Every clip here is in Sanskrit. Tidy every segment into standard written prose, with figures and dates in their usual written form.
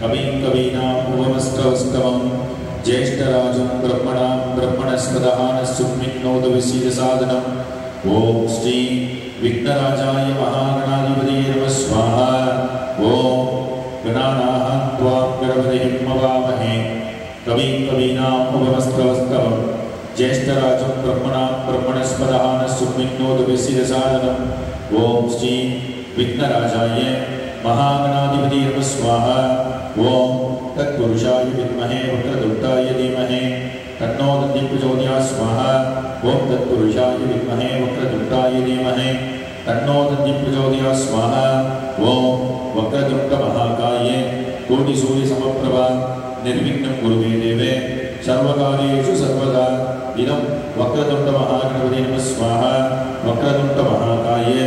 कविं कवीनाम् उपमस्त्रवस्तवं ज्येष्ठराजं ब्रह्मणां ब्रह्मणस्पदः नस्सुम्मिन्नोदविसीदसादनम् ओम श्री विघ्नराजाय महागणाधिपतये नमः स्वाहा। ओम गणानां त्वा गणपतिं हवामहे कविं कवीनाम् उपमस्त्रवस्तवं ज्येष्ठराजं ब्रह्मणां ब्रह्मणस्पदः नस्सुम्मिन्नोदविसीदसादनम् ओम श्री विघ्नराजाय महागणाधिपतये नमः स्वाहा। ओम तत्पुरुषाय विद्महे वक्रतुण्डाय धीमहि तन्नो दन्तिः प्रचोदयात् स्वाहा। ओम तत्पुरुषाय विद्महे वक्रतुण्डाय धीमहि तन्नो दन्तिः प्रचोदयात् स्वाहा। ओम वक्रतुण्डमहाकाय कोटिसूर्यसमप्रभा निर्विघ्नं कुरु मे देवे सर्वकार्येषु सर्वदा। इदं वक्रतुण्डमहागणपतये नमः स्वाहा। वक्रतुण्डमहाकाय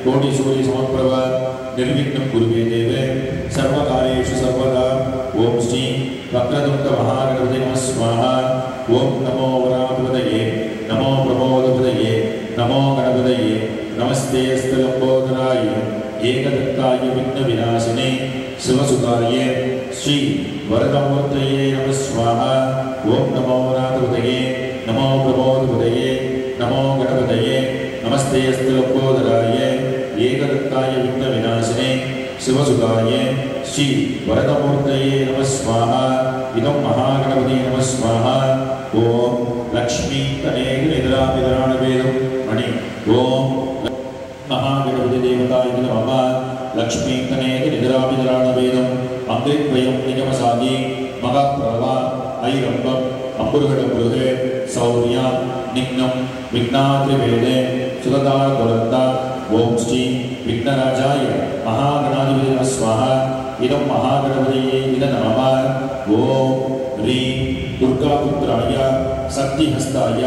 कोटिसूर्यसमप्रभा निर्विघ्नं कुरु मे देवे सर्वकार्येषु सर्वदा। ओम श्री वक्रतुण्डमहागणपतये नमः स्वाहा। ओम नमो वराहपतये नमो प्रमोदपतये नमो गणपतये नमस्ते स्थलंबोदराय एकदत्ताय विघ्नविनाशिने शिवसुताय श्री वरदमूर्तये नमः स्वाहा। ओम नमो वराहपतये नमो प्रमोदपतये नमो गणपतये नमस्ते स्थलंबोदराय एकदत्ताय विघ्नविनाशिने शिवसुताय श्री वरदमूर्तये नमः स्वाहा। इदं महागणपतये नमः स्वाहा। ओम लक्ष्मी तनेक निद्राभिधानवेदं मणि ओम महागणपति देवताय नमः। लक्ष्मी तनेक निद्राभिधानवेदं अङ्गद्वयं निगमसादि महाप्रभा ऐरम्बम् अम्बुरुगणपुरुहे सौर्या निघ्नं विघ्नात्रिवेदे सुततारकुलन्ता। ओम श्री विघ्नराजाय महागणाधिपतये नमः स्वाहा। इदं महागणपतये नमः। ओम ह्रीं दुर्गापुत्राय शक्तिहस्ताय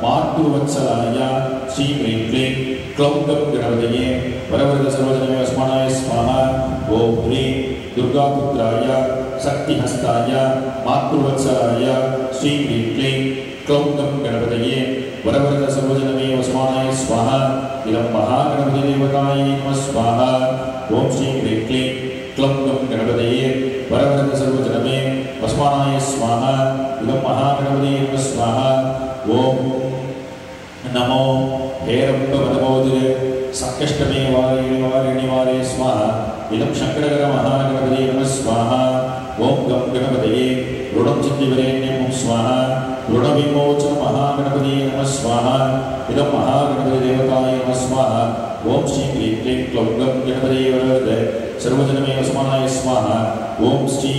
मातृवत्सलाय श्री ह्रीं क्लीं क्लौं गं गणपतये वरवरदसर्वजनमे अस्मनाय स्वाहा। ओम ह्रीं दुर्गापुत्राय शक्तिहस्ताय मातृवत्सलाय श्री ह्रीं क्लीं क्लौं गं गणपतये वरवरदसर्वजनमे अस्मनाय स्वाहा। इदं महागणपतिदेवताय नमः स्वाहा। ओम श्री ह्रीं क्लीं क्लौं गं गणपतये वरवरदसर्वजनमे अस्मनाय स्वाहा। इदं महागणपतये नमः स्वाहा। ओम नमो हेरम्बवनमोदिरे संकष्टमे वारिणि वारे स्वाहा। इदं शङ्करकर महागणपतये नमः स्वाहा। ओम गं गणपतये ऋणं चिन्तिवरेण्यं स्वाहा। ऋणविमोचन महागणपतये नमः स्वाहा। इदं महागणपतिदेवताय नमः स्वाहा। ओम श्री ह्रीं क्लीं क्लौं गं गणपतये वरवरद सर्वजनमे अस्मनाय स्वाहा। ओम श्री